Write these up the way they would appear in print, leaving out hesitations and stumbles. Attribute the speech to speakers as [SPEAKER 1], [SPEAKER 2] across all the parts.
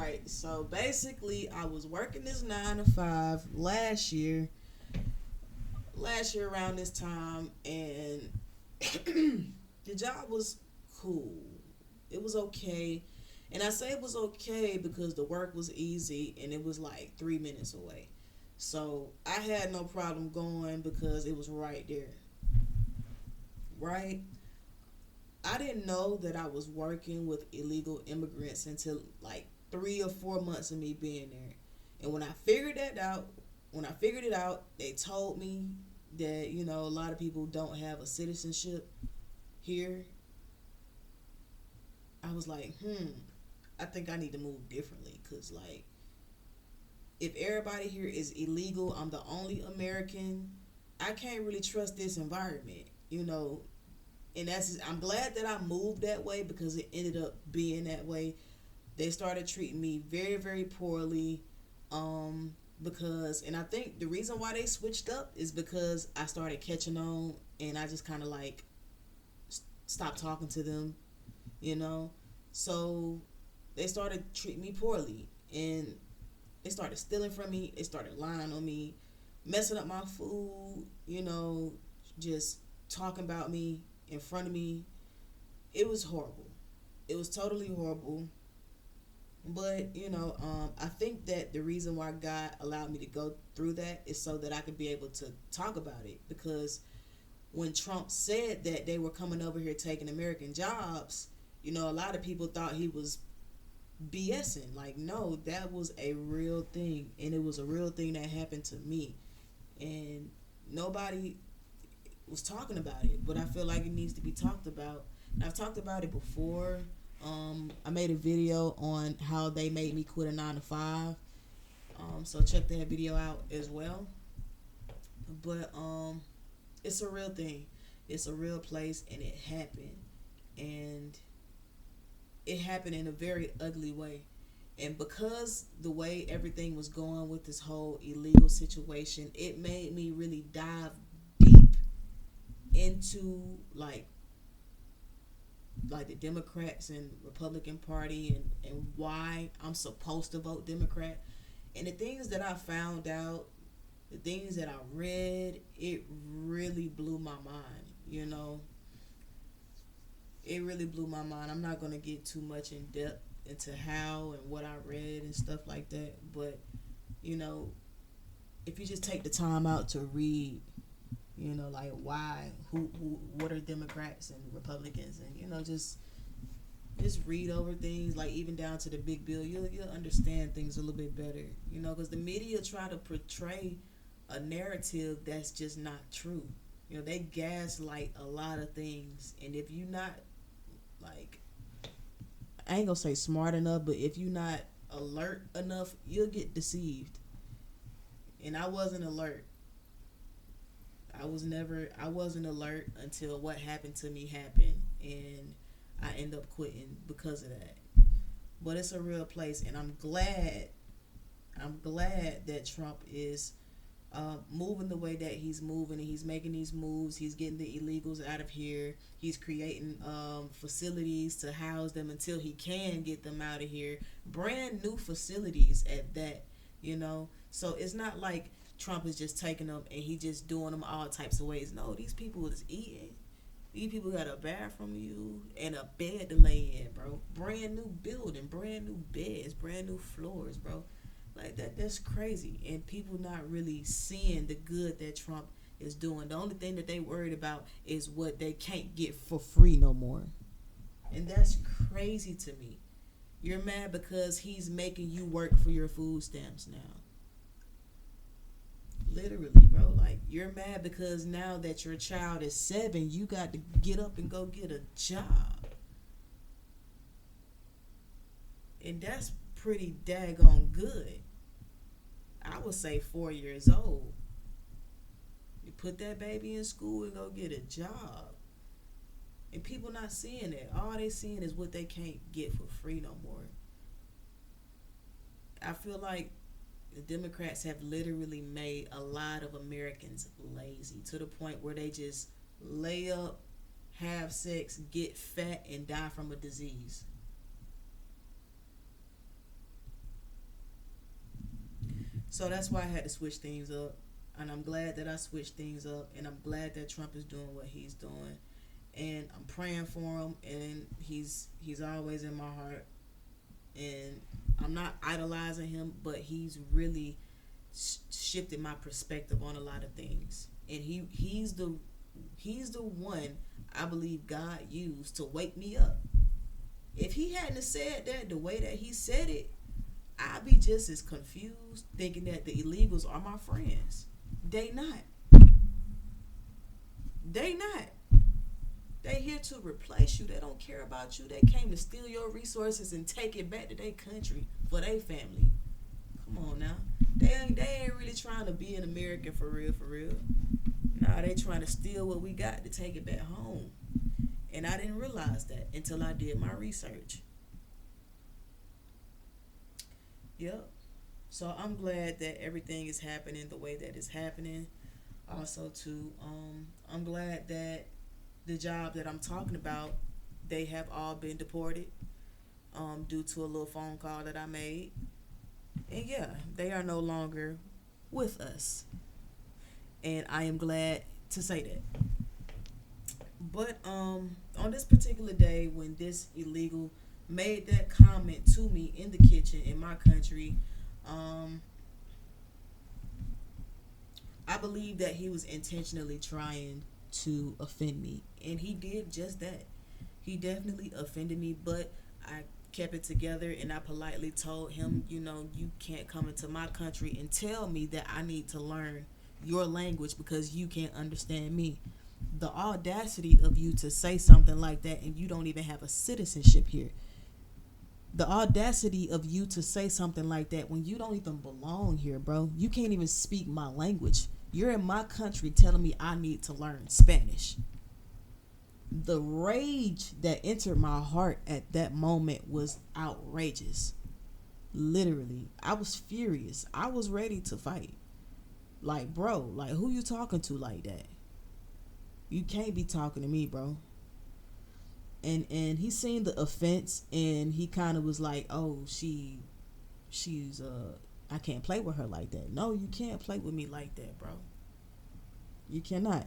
[SPEAKER 1] right. So basically, I was working this 9 to 5 last year around this time, and the job was cool. It was okay. And I say it was okay because the work was easy and it was like 3 minutes away. So I had no problem going because it was right there. Right? I didn't know that I was working with illegal immigrants until like 3 or 4 months of me being there. And when I figured it out, they told me that, a lot of people don't have a citizenship here. I was like, I think I need to move differently because, like, if everybody here is illegal, I'm the only American, I can't really trust this environment, And I'm glad that I moved that way because it ended up being that way. They started treating me very, very poorly. And I think the reason why they switched up is because I started catching on and I just kind of like stopped talking to them, you know. So they started treating me poorly and they started stealing from me. They started lying on me, messing up my food, just talking about me in front of me. It was horrible. It was totally horrible. But, I think that the reason why God allowed me to go through that is so that I could be able to talk about it. Because when Trump said that they were coming over here taking American jobs, a lot of people thought he was BSing. Like, no, that was a real thing. And it was a real thing that happened to me. And nobody was talking about it. But I feel like it needs to be talked about. And I've talked about it before. I made a video on how they made me quit a 9 to 5. So check that video out as well. But it's a real thing. It's a real place, and it happened. And it happened in a very ugly way. And because the way everything was going with this whole illegal situation, it made me really dive deep into like the Democrats and Republican Party and why I'm supposed to vote Democrat. And the things that I found out, the things that I read, it really blew my mind, It really blew my mind. I'm not going to get too much in depth into how and what I read and stuff like that. But, if you just take the time out to read, like why, what are Democrats and Republicans, and just read over things, like even down to the big bill, you'll understand things a little bit better, because the media try to portray a narrative that's just not true. They gaslight a lot of things, and if you're not like, I ain't gonna say smart enough, but if you're not alert enough, you'll get deceived. And I wasn't alert. I wasn't alert until what happened to me happened, and I end up quitting because of that. But it's a real place, and I'm glad that Trump is moving the way that he's moving, and he's making these moves. He's getting the illegals out of here. He's creating facilities to house them until he can get them out of here. Brand new facilities at that, So it's not like Trump is just taking them and he just doing them all types of ways. No, these people is eating. These people got a bathroom you and a bed to lay in, bro. Brand new building, brand new beds, brand new floors, bro. Like that's crazy. And people not really seeing the good that Trump is doing. The only thing that they worried about is what they can't get for free no more. And that's crazy to me. You're mad because he's making you work for your food stamps now. Literally, bro. Like, you're mad because now that your child is 7, you got to get up and go get a job. And that's pretty daggone good. I would say 4 years old. You put that baby in school and go get a job. And people not seeing that. All they seeing is what they can't get for free no more. I feel like the Democrats have literally made a lot of Americans lazy to the point where they just lay up, have sex, get fat, and die from a disease. So that's why I had to switch things up. And I'm glad that I switched things up. And I'm glad that Trump is doing what he's doing. And I'm praying for him. And he's always in my heart. And I'm not idolizing him, but he's really shifted my perspective on a lot of things. And he's the one I believe God used to wake me up. If he hadn't said that the way that he said it, I'd be just as confused, thinking that the illegals are my friends. They not. They not. They here to replace you. They don't care about you. They came to steal your resources and take it back to their country for their family. Come on now. They ain't really trying to be an American for real, for real. Nah, they trying to steal what we got to take it back home. And I didn't realize that until I did my research. Yep. So I'm glad that everything is happening the way that it's happening. Also, too, I'm glad that the job that I'm talking about, they have all been deported due to a little phone call that I made. And yeah, they are no longer with us. And I am glad to say that. But on this particular day, when this illegal made that comment to me in the kitchen in my country, I believe that he was intentionally trying to offend me. And he did just that. He definitely offended me, but I kept it together and I politely told him, you can't come into my country and tell me that I need to learn your language because you can't understand me. The audacity of you to say something like that, and you don't even have a citizenship here. The audacity of you to say something like that when you don't even belong here, bro. You can't even speak my language. You're in my country telling me I need to learn Spanish. The rage that entered my heart at that moment was outrageous. Literally, I was furious. I was ready to fight. Like, bro, like, who you talking to like that? You can't be talking to me, bro. And he seen the offense, and he kind of was like, oh, she's I can't play with her like that. No, you can't play with me like that, bro. You cannot.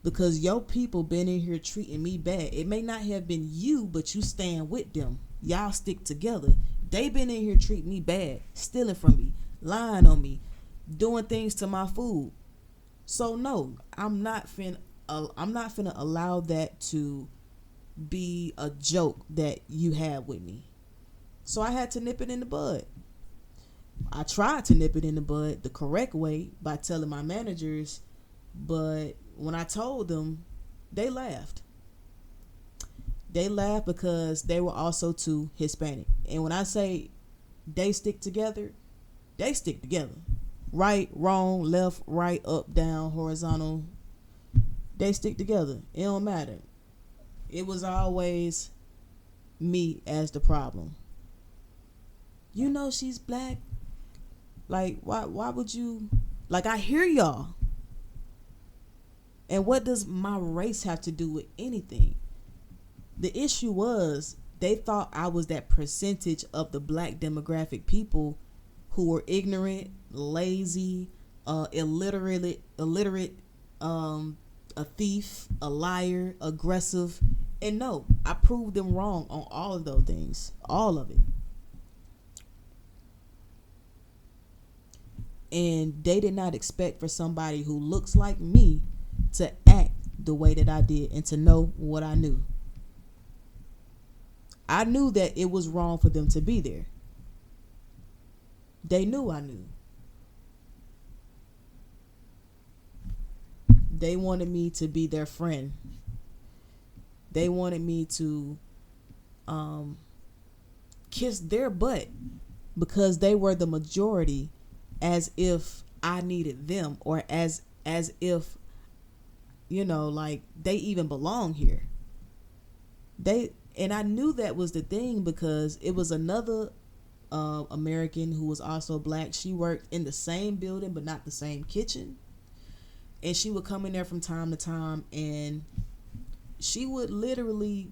[SPEAKER 1] Because your people been in here treating me bad. It may not have been you, but you stand with them. Y'all stick together. They been in here treating me bad, stealing from me, lying on me, doing things to my food. So no, I'm not finna allow that to be a joke that you had with me. So I had to nip it in the bud. I tried to nip it in the bud the correct way by telling my managers, but when I told them, they laughed. They laughed because they were also too Hispanic. And when I say they stick together, they stick together. Right, wrong, left, right, up, down, horizontal. They stick together. It don't matter. It was always me as the problem. She's black. Like, why would you? Like, I hear y'all. And what does my race have to do with anything? The issue was they thought I was that percentage of the black demographic people who were ignorant, lazy, illiterate, a thief, a liar, aggressive. And no, I proved them wrong on all of those things. All of it. And they did not expect for somebody who looks like me to act the way that I did and to know what I knew. I knew that it was wrong for them to be there. They knew I knew. They wanted me to be their friend. They wanted me to kiss their butt because they were the majority, as if I needed them, or as if like they even belong here. And I knew that was the thing because it was another American who was also black. She worked in the same building but not the same kitchen. And she would come in there from time to time and she would literally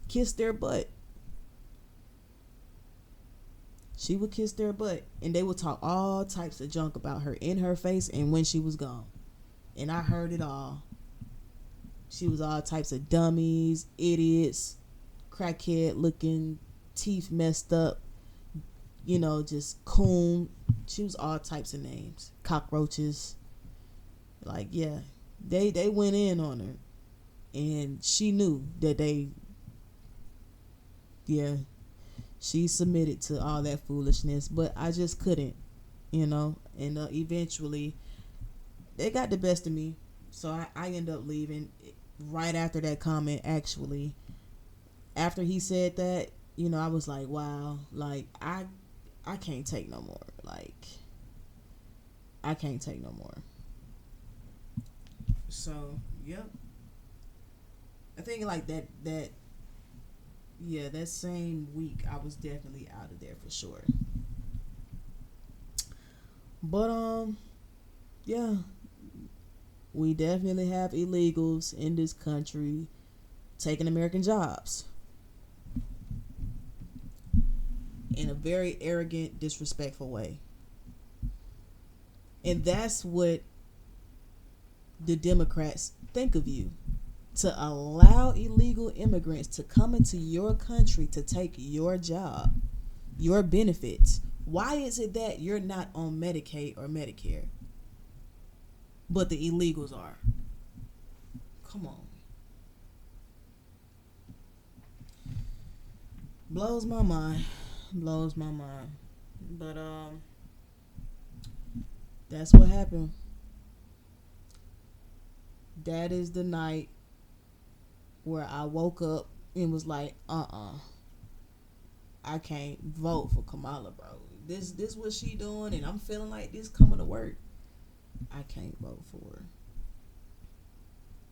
[SPEAKER 1] kiss their butt. She would kiss their butt, and they would talk all types of junk about her in her face and when she was gone. And I heard it all. She was all types of dummies, idiots, crackhead looking, teeth messed up, just coon. She was all types of names. Cockroaches. Like, yeah. They went in on her. And she knew that she submitted to all that foolishness. But I just couldn't, And eventually, they got the best of me. So I ended up leaving right after that comment, actually. After he said that, I was like, wow, like, I can't take no more. Like, I can't take no more. So, yep. I think like that same week I was definitely out of there for sure. But yeah, we definitely have illegals in this country taking American jobs in a very arrogant, disrespectful way. And that's what the Democrats think of you. To allow illegal immigrants to come into your country to take your job, your benefits. Why is it that you're not on Medicaid or Medicare, but the illegals are? Come on. Blows my mind. But that's what happened. That is the night where I woke up and was like, I can't vote for Kamala, bro. This what she doing, and I'm feeling like this coming to work. I can't vote for her.